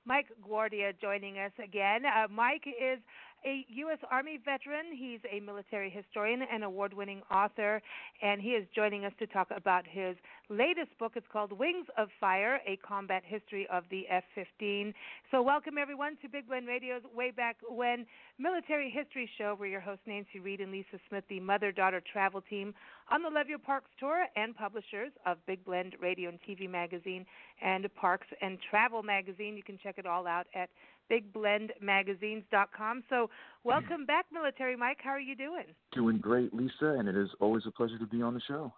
Mike Guardia joining us again. Mike is a U.S. Army veteran. He's a military historian and award-winning author, and he is joining us to talk about his latest book. It's called Wings of Fire, A Combat History of the F-15. So welcome, everyone, to Big Blend Radio's Way Back When Military History Show. We're your hosts, Nancy Reed and Lisa Smith, the mother-daughter travel team on the Love Your Parks Tour and publishers of Big Blend Radio and TV Magazine and Parks and Travel Magazine. You can check it all out at bigblendmagazines.com. So welcome back, Military Mike. How are you doing? Doing great, Lisa, and it is always a pleasure to be on the show.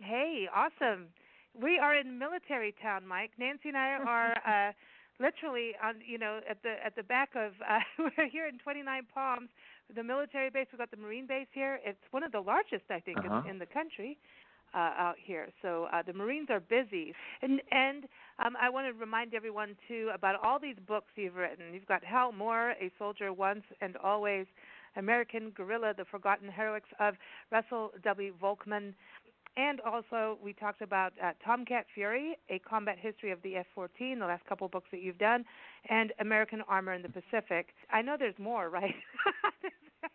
Hey, awesome. We are in military town, Mike. Nancy and I are literally on, at the back of, we're here in 29 Palms, the military base. We've got the Marine base here. It's one of the largest, I think, in the country. Out here. So the Marines are busy. And I want to remind everyone, too, about all these books you've written. You've got Hal Moore, A Soldier Once and Always, American Guerrilla, The Forgotten Heroics of Russell W. Volkman. And also we talked about Tomcat Fury, A Combat History of the F-14, the last couple of books that you've done, and American Armor in the Pacific. I know there's more, right?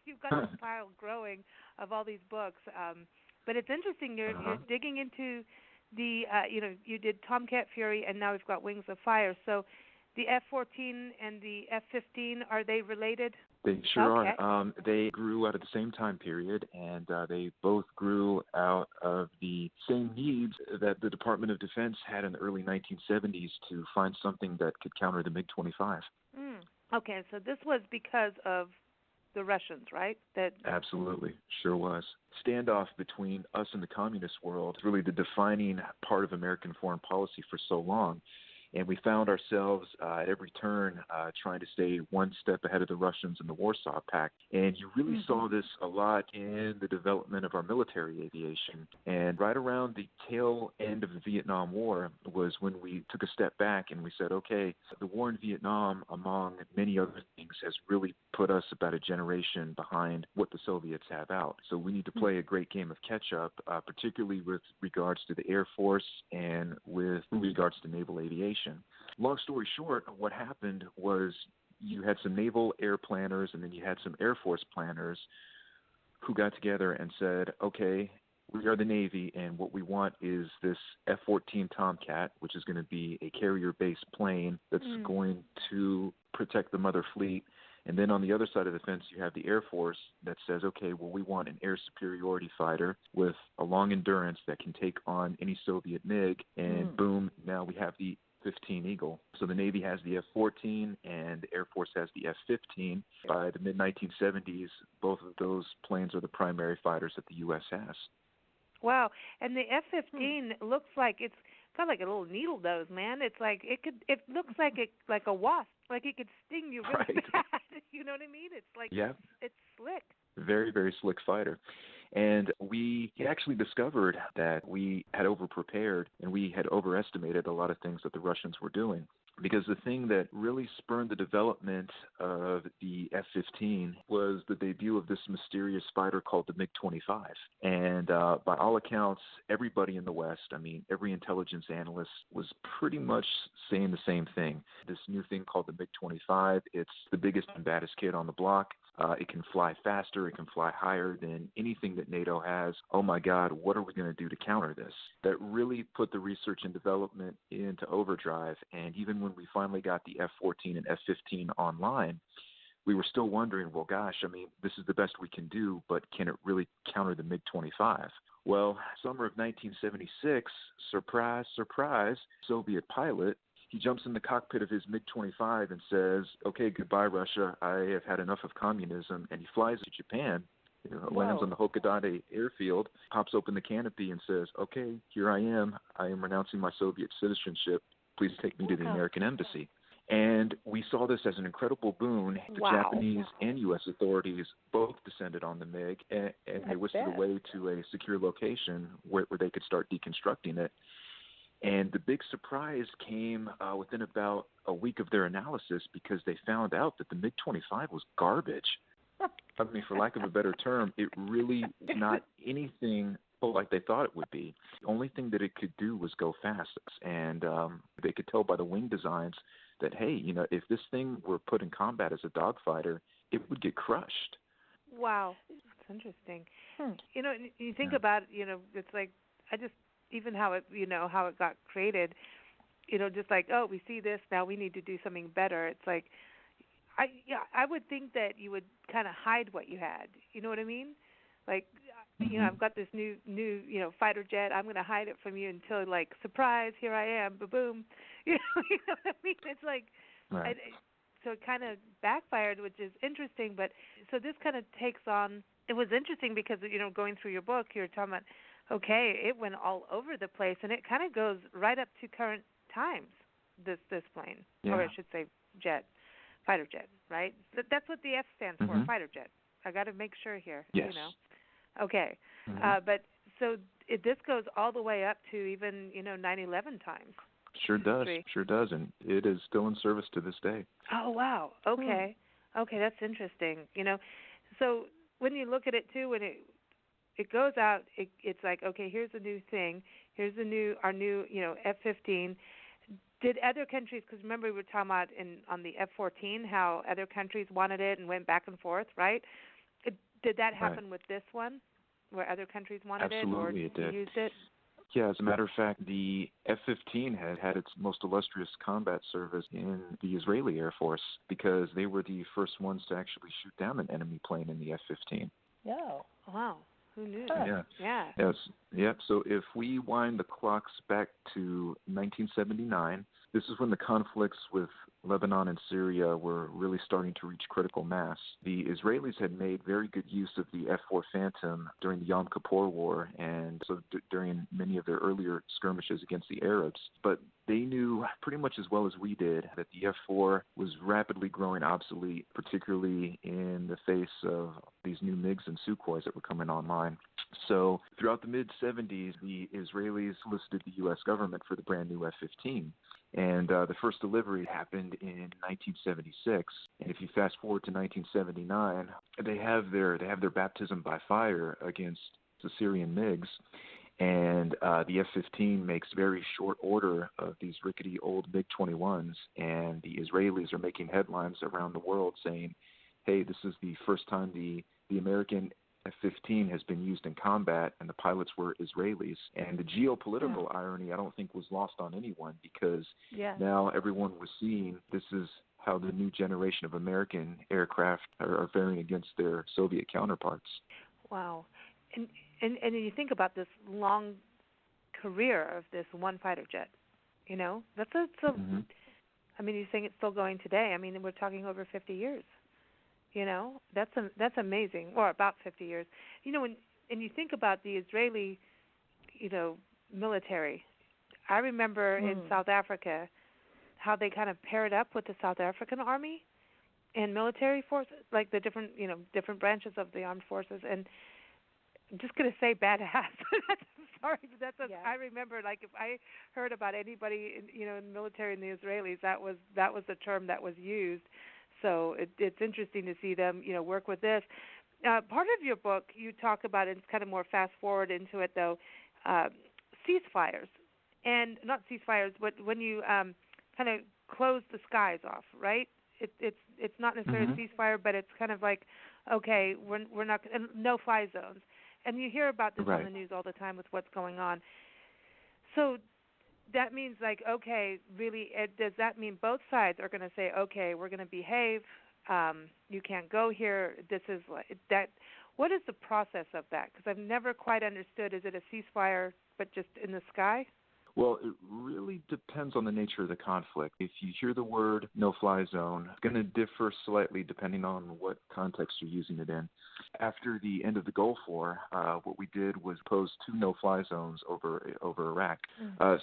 You've got this pile growing of all these books. But it's interesting, you're digging into the, you did Tomcat Fury, and now we've got Wings of Fire. So the F-14 and the F-15, are they related? They sure are. They grew out of the same time period, and they both grew out of the same needs that the Department of Defense had in the early 1970s to find something that could counter the MiG-25. Okay, so this was because of the Russians, right? Absolutely, sure was. Standoff between us and the communist world is really the defining part of American foreign policy for so long. And we found ourselves at every turn trying to stay one step ahead of the Russians in the Warsaw Pact. And you really saw this a lot in the development of our military aviation. And right around the tail end of the Vietnam War was when we took a step back and we said, okay, the war in Vietnam, among many other things, has really put us about a generation behind what the Soviets have out. So we need to play a great game of catch-up, particularly with regards to the Air Force and with regards to naval aviation. Long story short, what happened was you had some naval air planners and then you had some Air Force planners who got together and said, okay, we are the Navy, and what we want is this F-14 Tomcat, which is going to be a carrier-based plane that's going to protect the mother fleet. And then on the other side of the fence, you have the Air Force that says, okay, well, we want an air superiority fighter with a long endurance that can take on any Soviet MiG. And boom, now we have the F-15 Eagle. So the Navy has the F-14 and the Air Force has the F-15. By the mid-1970s, both of those planes are the primary fighters that the U.S. has. Wow. And the F-15 looks like it's kind of like a little needle nose, man. It's like it looks like a wasp, like it could sting you really bad. You know what I mean? It's like it's slick. Very, very slick fighter. And we actually discovered that we had overprepared and we had overestimated a lot of things that the Russians were doing. Because the thing that really spurned the development of the F-15 was the debut of this mysterious fighter called the MiG-25. And by all accounts, everybody in the West, I mean, every intelligence analyst was pretty much saying the same thing. This new thing called the MiG-25, it's the biggest and baddest kid on the block. It can fly faster. It can fly higher than anything that NATO has. Oh, my God, what are we going to do to counter this? That really put the research and development into overdrive. And even when we finally got the F-14 and F-15 online, we were still wondering, well, gosh, I mean, this is the best we can do, but can it really counter the MiG-25? Well, summer of 1976, surprise, surprise, Soviet pilot, he jumps in the cockpit of his MiG-25 and says, okay, goodbye, Russia. I have had enough of communism. And he flies to Japan, lands on the Hokkaido airfield, pops open the canopy and says, okay, here I am. I am renouncing my Soviet citizenship. Please take me to the American embassy. And we saw this as an incredible boon. The Japanese and U.S. authorities both descended on the MiG, and they whisked it away to a secure location where they could start deconstructing it. And the big surprise came within about a week of their analysis because they found out that the MiG-25 was garbage. I mean, for lack of a better term, it really was not anything like they thought it would be. The only thing that it could do was go fast. And they could tell by the wing designs that, hey, if this thing were put in combat as a dogfighter, it would get crushed. Wow, that's interesting. You think about, it's like I just even how it got created. Just like, oh, we see this now, we need to do something better. It's like, I would think that you would kind of hide what you had. You know what I mean? Like, I've got this new fighter jet. I'm going to hide it from you until, like, surprise, here I am, boom. You know what I mean? It's like, right. So it kind of backfired, which is interesting. But so this kind of takes on. It was interesting because going through your book, you're talking about, okay, it went all over the place, and it kind of goes right up to current times. This plane, or I should say, fighter jet, right? That's what the F stands for, fighter jet. I got to make sure here. Yes. Okay. But so this goes all the way up to even 9/11 times. Sure does, and it is still in service to this day. Oh wow. Okay. Okay, that's interesting. So when you look at it too, when it goes out, it's like, okay, here's a new thing. Here's our new F-15. Did other countries? Because remember we were talking about on the F-14 how other countries wanted it and went back and forth, right? Did that happen with this one, where other countries wanted Absolutely, it or used it? Yeah, as a matter of fact, the F-15 had its most illustrious combat service in the Israeli Air Force because they were the first ones to actually shoot down an enemy plane in the F-15. Yeah. Wow. Who knew? Yeah. Yeah. Yes. Yep. So if we wind the clocks back to 1979, this is when the conflicts with Lebanon and Syria were really starting to reach critical mass. The Israelis had made very good use of the F-4 Phantom during the Yom Kippur War and so during many of their earlier skirmishes against the Arabs. But they knew pretty much as well as we did that the F-4 was rapidly growing obsolete, particularly in the face of these new MiGs and Sukhois that were coming online. So throughout the mid-'70s, the Israelis solicited the U.S. government for the brand new F-15. And the first delivery happened in 1976. And if you fast forward to 1979, they have their baptism by fire against the Syrian MiGs. And the F-15 makes very short order of these rickety old MiG-21s. And the Israelis are making headlines around the world saying, hey, this is the first time the American F-15 has been used in combat, and the pilots were Israelis. And the geopolitical irony, I don't think, was lost on anyone because now everyone was seeing this is how the new generation of American aircraft are faring against their Soviet counterparts. Wow. And you think about this long career of this one fighter jet. That's I mean, you're saying it's still going today. I mean, we're talking over 50 years. That's amazing. Or about 50 years. And you think about the Israeli, military. I remember in South Africa how they kind of paired up with the South African Army and military forces, like the different branches of the armed forces. And I'm just going to say badass. Sorry, but I remember, like, if I heard about anybody, in the military and the Israelis, that was the term that was used. So it's interesting to see them, work with this. Part of your book, you talk about, and it's kind of more fast forward into it, though, ceasefires. And not ceasefires, but when you kind of close the skies off, right? It's not necessarily a ceasefire, but it's kind of like, okay, we're not, no-fly zones. And you hear about this on the news all the time with what's going on. So that means, like, okay, really, does that mean both sides are going to say, okay, we're going to behave, you can't go here, this is that? What is the process of that? Because I've never quite understood, is it a ceasefire but just in the sky? Well, it really depends on the nature of the conflict. If you hear the word no-fly zone, it's going to differ slightly depending on what context you're using it in. After the end of the Gulf War, what we did was pose 2 no-fly zones over Iraq.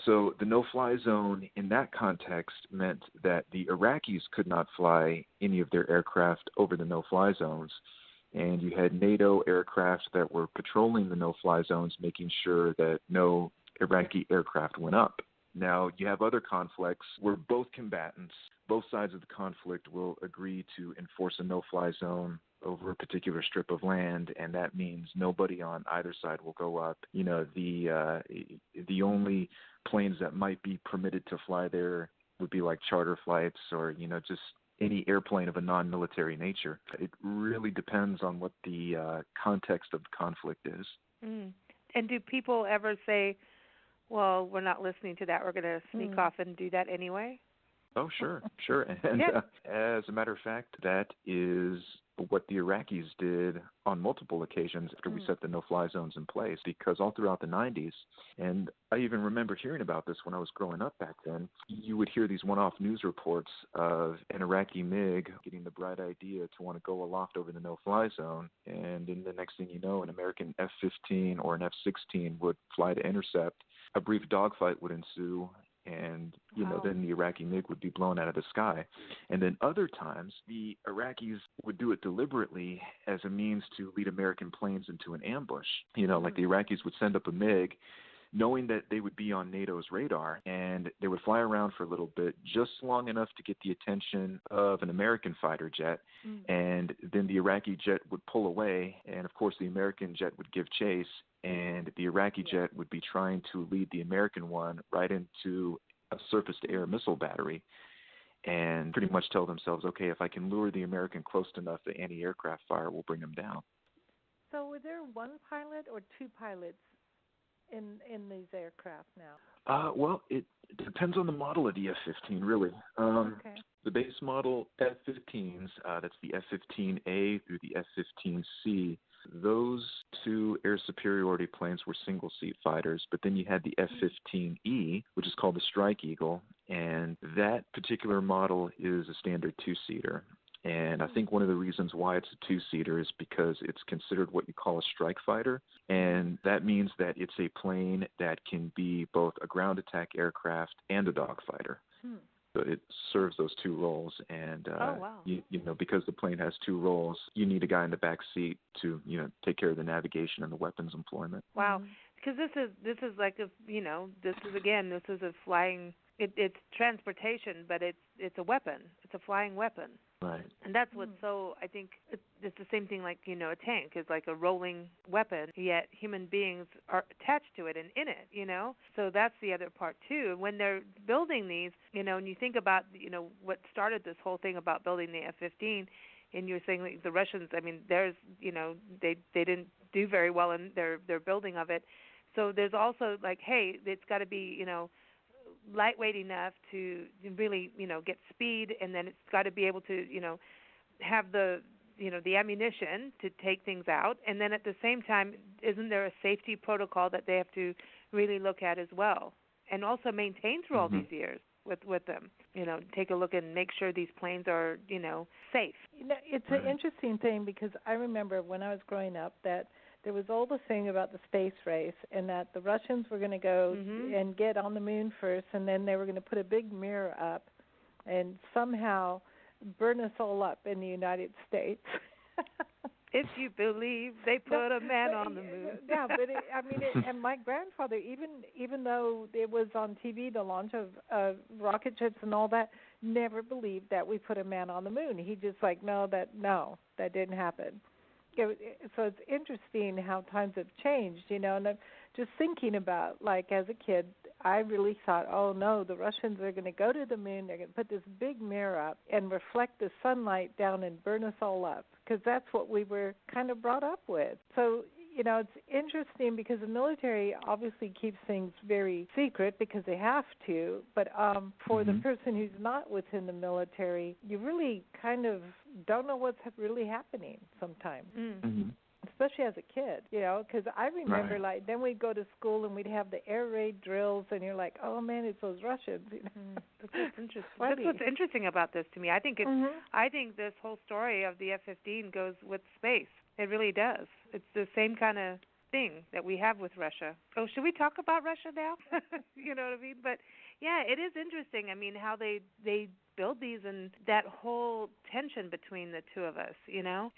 So the no-fly zone in that context meant that the Iraqis could not fly any of their aircraft over the no-fly zones. And you had NATO aircraft that were patrolling the no-fly zones, making sure that no Iraqi aircraft went up. Now, you have other conflicts where both combatants, both sides of the conflict will agree to enforce a no-fly zone over a particular strip of land, and that means nobody on either side will go up. The only planes that might be permitted to fly there would be like charter flights or, just any airplane of a non-military nature. It really depends on what the context of the conflict is. Mm. And do people ever say, well, we're not listening to that, we're going to sneak off and do that anyway? Oh, sure. And as a matter of fact, that is what the Iraqis did on multiple occasions after we set the no-fly zones in place, because all throughout the 90s, and I even remember hearing about this when I was growing up back then, you would hear these one-off news reports of an Iraqi MiG getting the bright idea to want to go aloft over the no-fly zone, and then the next thing you know, an American F-15 or an F-16 would fly to intercept. A brief dogfight would ensue, and, then the Iraqi MiG would be blown out of the sky. And then other times, the Iraqis would do it deliberately as a means to lead American planes into an ambush. Like the Iraqis would send up a MiG, knowing that they would be on NATO's radar, and they would fly around for a little bit, just long enough to get the attention of an American fighter jet, and then the Iraqi jet would pull away, and of course the American jet would give chase, and the Iraqi jet would be trying to lead the American one right into a surface-to-air missile battery, and pretty much tell themselves, okay, if I can lure the American close enough, the anti-aircraft fire will bring them down. So were there one pilot or two pilots in these aircraft now? Well, it depends on the model of the F-15, really. The base model F-15s, that's the F-15A through the F-15C, those two air superiority planes were single-seat fighters, but then you had the F-15E, which is called the Strike Eagle, and that particular model is a standard two-seater. And I think one of the reasons why it's a two-seater is because it's considered what you call a strike fighter, and that means that it's a plane that can be both a ground attack aircraft and a dogfighter. So it serves those two roles, and because the plane has two roles, you need a guy in the back seat to take care of the navigation and the weapons employment. Wow, because this is like this is a flying. It's transportation, but it's a weapon. It's a flying weapon. Right. And that's what's so, I think, it's the same thing like, a tank is like a rolling weapon, yet human beings are attached to it and in it, So that's the other part, too. When they're building these, and you think about, what started this whole thing about building the F-15, and you're saying like the Russians, I mean, there's, they didn't do very well in their building of it. So there's also like, hey, it's got to be, lightweight enough to really, get speed, and then it's got to be able to, have the, the ammunition to take things out. And then at the same time, isn't there a safety protocol that they have to really look at as well, and also maintain through all these years with them? Take a look and make sure these planes are, safe. It's an interesting thing, because I remember when I was growing up that there was all the thing about the space race, and that the Russians were going to go and get on the moon first, and then they were going to put a big mirror up and somehow burn us all up in the United States. If you believe they put a man on the moon. Yeah, but and my grandfather, even though it was on TV, the launch of rocket ships and all that, never believed that we put a man on the moon. He just like, no, that didn't happen. So it's interesting how times have changed, and I'm just thinking about, like, as a kid, I really thought, oh, no, the Russians are going to go to the moon, they're going to put this big mirror up and reflect the sunlight down and burn us all up, because that's what we were kind of brought up with. So, it's interesting because the military obviously keeps things very secret because they have to, but for the person who's not within the military, you really kind of don't know what's really happening sometimes. Especially as a kid, because I remember, like, then we'd go to school and we'd have the air raid drills, and you're like, oh, man, it's those Russians. That's what's interesting about this to me. I think I think this whole story of the F-15 goes with space. It really does. It's the same kind of thing that we have with Russia. Oh, should we talk about Russia now? You know what I mean? But, yeah, it is interesting, how they build these and that whole tension between the two of us,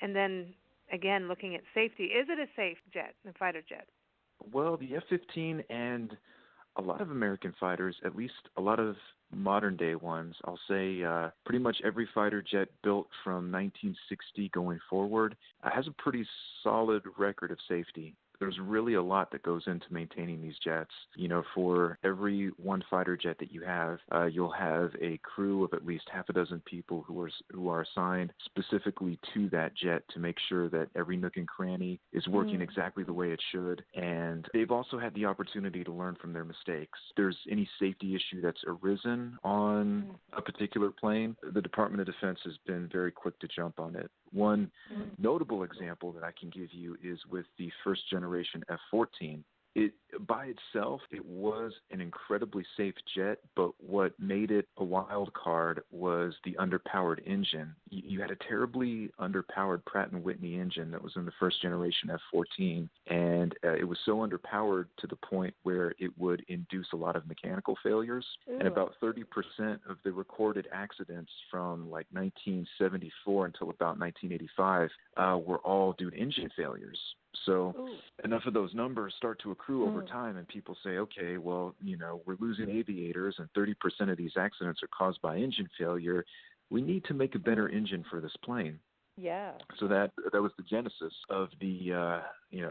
and then, again, looking at safety. Is it a safe jet, a fighter jet? Well, the F-15 and a lot of American fighters, at least a lot of modern-day ones, I'll say pretty much every fighter jet built from 1960 going forward has a pretty solid record of safety. there's really a lot that goes into maintaining these jets. For every one fighter jet that you have, you'll have a crew of at least half a dozen people who are assigned specifically to that jet to make sure that every nook and cranny is working exactly the way it should. And they've also had the opportunity to learn from their mistakes. If there's any safety issue that's arisen on a particular plane, the Department of Defense has been very quick to jump on it. One notable example that I can give you is with the first generation F-14. By itself, it was an incredibly safe jet, but what made it a wild card was the underpowered engine. You had a terribly underpowered Pratt & Whitney engine that was in the first generation F-14, and it was so underpowered to the point where it would induce a lot of mechanical failures. Ooh. And about 30% of the recorded accidents from like 1974 until about 1985 were all due to engine failures. So enough of those numbers start to accrue over time, and people say, okay, well, we're losing aviators and 30% of these accidents are caused by engine failure. We need to make a better engine for this plane. Yeah. So that was the genesis of the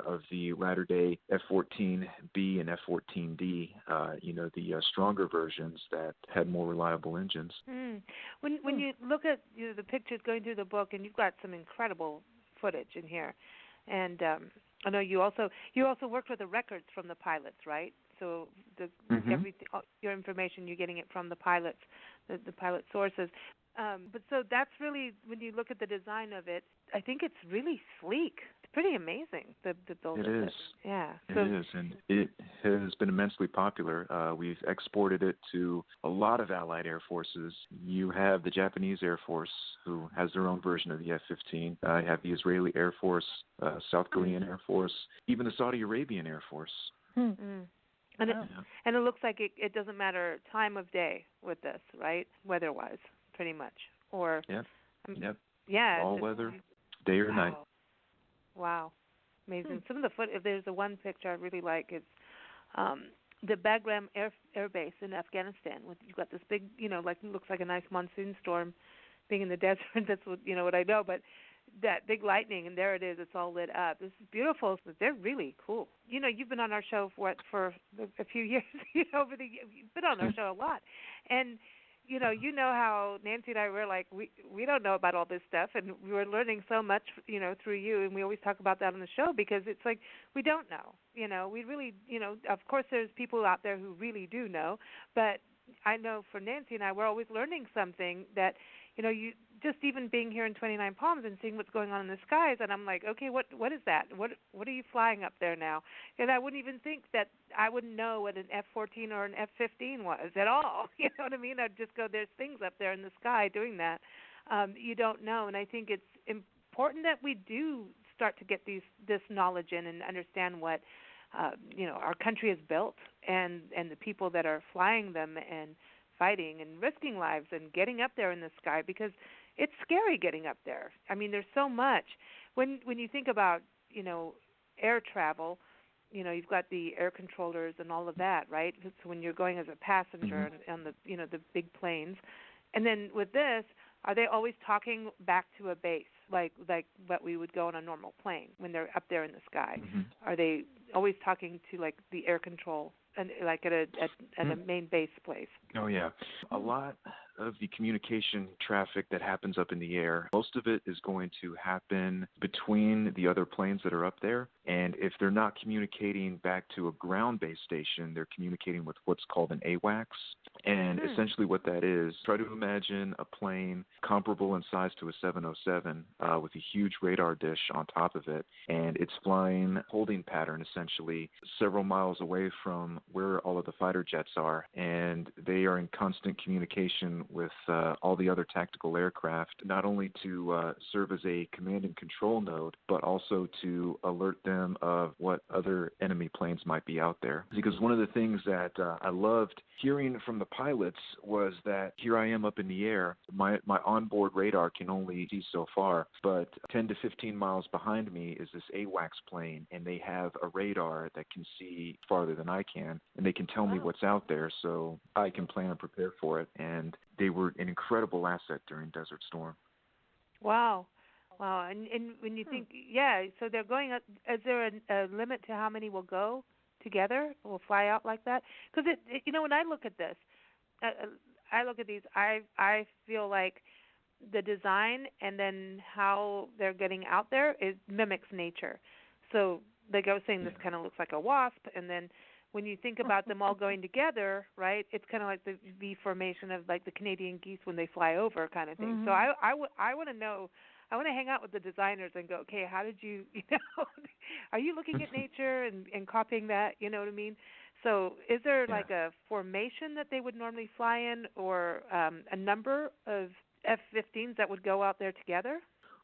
of the latter day F-14B and F-14D, the stronger versions that had more reliable engines. When you look at the pictures going through the book, and you've got some incredible footage in here. And I know you also worked with the records from the pilots, right? So your information, you're getting it from the pilots, the pilot sources. But so that's really, when you look at the design of it, I think it's really sleek. It's pretty amazing, the build of it. It is. Yeah. It is, and it has been immensely popular. We've exported it to a lot of allied air forces. You have the Japanese Air Force, who has their own version of the F-15. You have the Israeli Air Force, South Korean Air Force, even the Saudi Arabian Air Force. And it looks like it doesn't matter time of day with this, right? Weather-wise, pretty much. Or yeah, all weather, day or night. Wow, amazing. Some of the if there's the one picture I really like is the Bagram Air Base in Afghanistan. You've got this big, looks like a nice monsoon storm, being in the desert. That's what I know, but that big lightning, and there it is. It's all lit up. This is beautiful. They're really cool. You've been on our show for a few years. You've been on our show a lot, and you know how Nancy and I were like, we don't know about all this stuff, and we were learning so much, through you, and we always talk about that on the show because it's like we don't know. We really, of course there's people out there who really do know, but I know for Nancy and I, we're always learning something that, you just even being here in 29 Palms and seeing what's going on in the skies, and I'm like, okay, what is that? What are you flying up there now? And I wouldn't even think that I wouldn't know what an F-14 or an F-15 was at all. You know what I mean? I'd just go, there's things up there in the sky doing that. You don't know, and I think it's important that we do start to get this knowledge in and understand what our country is built and the people that are flying them and fighting and risking lives and getting up there in the sky, because it's scary getting up there. I mean, there's so much. When you think about, air travel, you've got the air controllers and all of that, right? So when you're going as a passenger on the, the big planes. And then with this, are they always talking back to a base, like what we would go on a normal plane when they're up there in the sky? Are they always talking to, like, the air control and like at a main base place? Oh, yeah. A lot of the communication traffic that happens up in the air, most of it is going to happen between the other planes that are up there. And if they're not communicating back to a ground-based station, they're communicating with what's called an AWACS. And essentially what that is, try to imagine a plane comparable in size to a 707 with a huge radar dish on top of it. And it's flying holding pattern, essentially, several miles away from where all of the fighter jets are. And they are in constant communication with all the other tactical aircraft, not only to serve as a command and control node, but also to alert them of what other enemy planes might be out there. Because one of the things that I loved hearing from the pilots was that here I am up in the air, my onboard radar can only see so far, but 10 to 15 miles behind me is this AWACS plane, and they have a radar that can see farther than I can, and they can tell me what's out there so I can plan and prepare for it. And they were an incredible asset during Desert Storm. Wow. Wow. And when you think, yeah, so they're going up, is there a limit to how many will go together, will fly out like that? Because when I look at this, I look at these, I feel like the design and then how they're getting out there, it mimics nature. So like I was saying, this kind of looks like a wasp, and then when you think about them all going together, right, it's kind of like the V formation of like the Canadian geese when they fly over kind of thing. Mm-hmm. So I want to know, I want to hang out with the designers and go, okay, how did you are you looking at nature and copying that, you know what I mean? So is there like a formation that they would normally fly in, or a number of F-15s that would go out there together?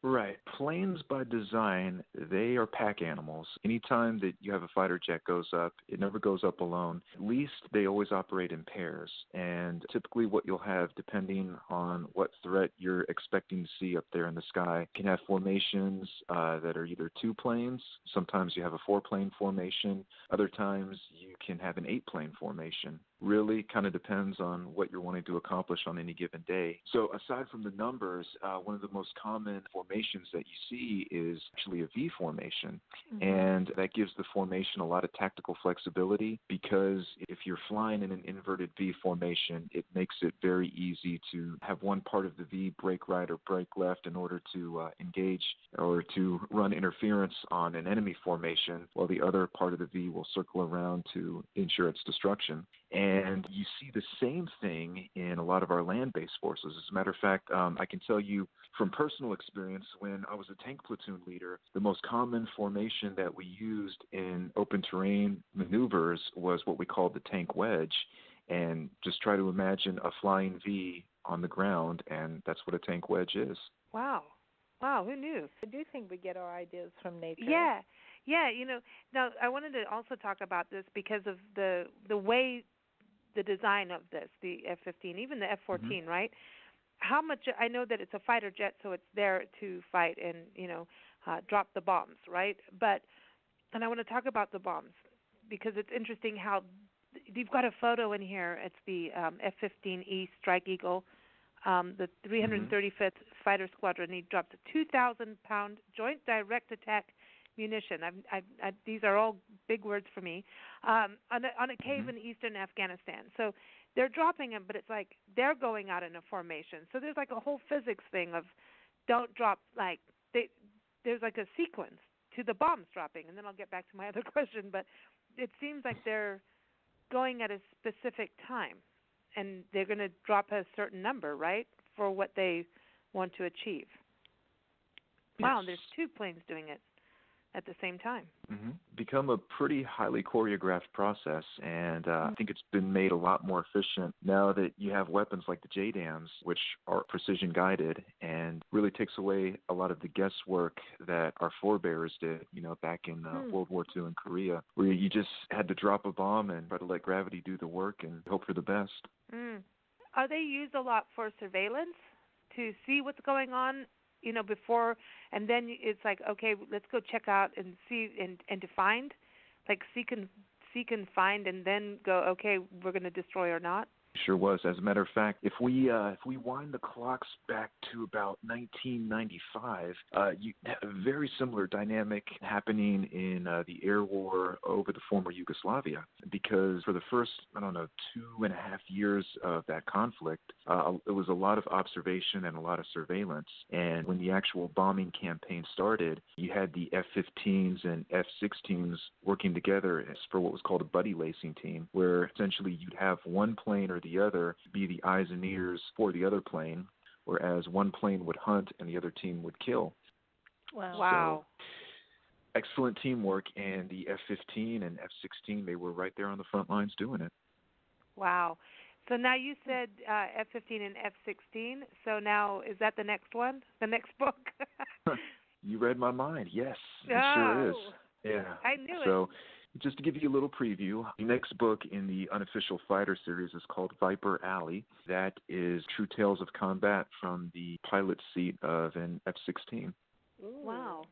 Right. Planes by design, they are pack animals. Anytime that you have a fighter jet goes up, it never goes up alone. At least they always operate in pairs. And typically what you'll have, depending on what threat you're expecting to see up there in the sky, can have formations that are either two planes. Sometimes you have a four-plane formation. Other times you can have an eight-plane formation. Really kind of depends on what you're wanting to accomplish on any given day. So aside from the numbers, one of the most common formations that you see is actually a V formation. Mm-hmm. And that gives the formation a lot of tactical flexibility, because if you're flying in an inverted V formation, it makes it very easy to have one part of the V break right or break left in order to engage or to run interference on an enemy formation, while the other part of the V will circle around to ensure its destruction. And you see the same thing in a lot of our land-based forces. As a matter of fact, I can tell you from personal experience, when I was a tank platoon leader, the most common formation that we used in open terrain maneuvers was what we called the tank wedge. And just try to imagine a flying V on the ground, and that's what a tank wedge is. Wow. Wow, who knew? I do think we get our ideas from nature. Yeah. Yeah, now I wanted to also talk about this because of the way the design of this, the F-15, even the F-14, mm-hmm. right? How much, I know that it's a fighter jet, so it's there to fight and, drop the bombs, right? And I want to talk about the bombs because it's interesting how you've got a photo in here. It's the F-15E Strike Eagle, the 335th mm-hmm. Fighter Squadron. He dropped a 2,000-pound joint direct attack munition. These are all big words for me. On a cave mm-hmm. in eastern Afghanistan. So they're dropping them, but it's like they're going out in a formation. So there's like a whole physics thing of don't drop, like there's like a sequence to the bombs dropping. And then I'll get back to my other question. But it seems like they're going at a specific time, and they're going to drop a certain number, right, for what they want to achieve. Yes. Wow, there's two planes doing it at the same time. Mm-hmm. Become a pretty highly choreographed process, and I think it's been made a lot more efficient now that you have weapons like the JDAMs, which are precision guided, and really takes away a lot of the guesswork that our forebears did, back in World War II in Korea, where you just had to drop a bomb and try to let gravity do the work and hope for the best. Are they used a lot for surveillance to see what's going on? Before, and then it's like, okay, let's go check out and see and to find, like seek and find, and then go, okay, we're going to destroy or not. Sure was. As a matter of fact, if we wind the clocks back to about 1995, you have a very similar dynamic happening in the air war over the former Yugoslavia, because for the first, 2.5 years of that conflict, it was a lot of observation and a lot of surveillance. And when the actual bombing campaign started, you had the F-15s and F-16s working together for what was called a buddy lacing team, where essentially you'd have one plane or the other be the eyes and ears for the other plane, whereas one plane would hunt and the other team would kill. Wow. So, excellent teamwork, and the F-15 and F-16, they were right there on the front lines doing it. Wow. So now you said F-15 and F-16, so now is that the next one, the next book? You read my mind. Yes, it sure is. Yeah. I knew it. So just to give you a little preview, the next book in the Unofficial Fighter series is called Viper Alley. That is true tales of combat from the pilot seat of an F-16. Wow.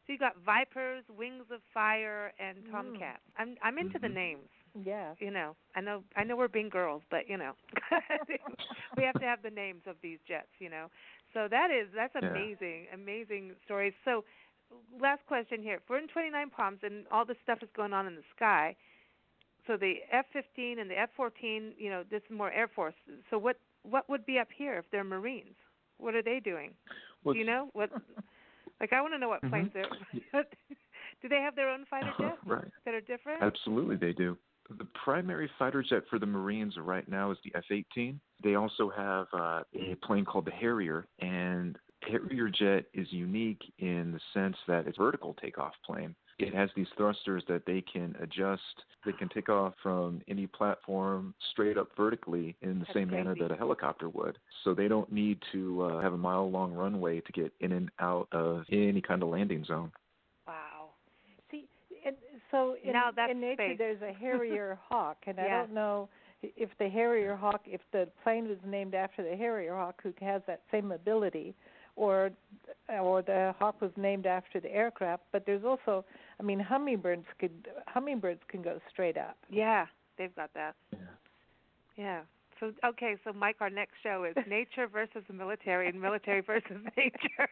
So you got Vipers, Wings of Fire, and Tomcats. I'm into the names. Yeah. I know we're being girls, but we have to have the names of these jets. So that's amazing, amazing stories. So last question here. If we're in 29 Palms and all this stuff is going on in the sky, so the F-15 and the F-14, this is more Air Force. So what would be up here if they're Marines? What are they doing? Do you know what? Like, I want to know what planes they're. Do they have their own fighter jets that are different? Absolutely, they do. The primary fighter jet for the Marines right now is the F-18. They also have a plane called the Harrier, and Harrier jet is unique in the sense that it's a vertical takeoff plane. It has these thrusters that they can adjust. They can take off from any platform straight up vertically in the same manner that a helicopter would. So they don't need to have a mile-long runway to get in and out of any kind of landing zone. Wow. See, and so in nature space. there's a Harrier Hawk, and I don't know if the Harrier Hawk, if the plane was named after the Harrier Hawk, who has that same ability, or the Hawk was named after the aircraft. But there's also, hummingbirds can go straight up. Yeah, they've got that. Yeah. So so Mike, our next show is nature versus the military and military versus nature.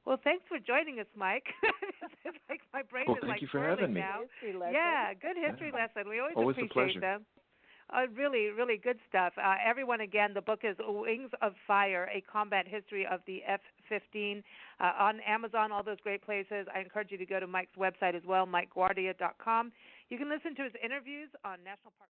Well, thanks for joining us, Mike. It's like my brain is thank you for having me. Now. Yeah, good history lesson. We always appreciate a pleasure. them. Really, really good stuff. Everyone, again, the book is Wings of Fire, A Combat History of the F-15 on Amazon, all those great places. I encourage you to go to Mike's website as well, MikeGuardia.com. You can listen to his interviews on National Park.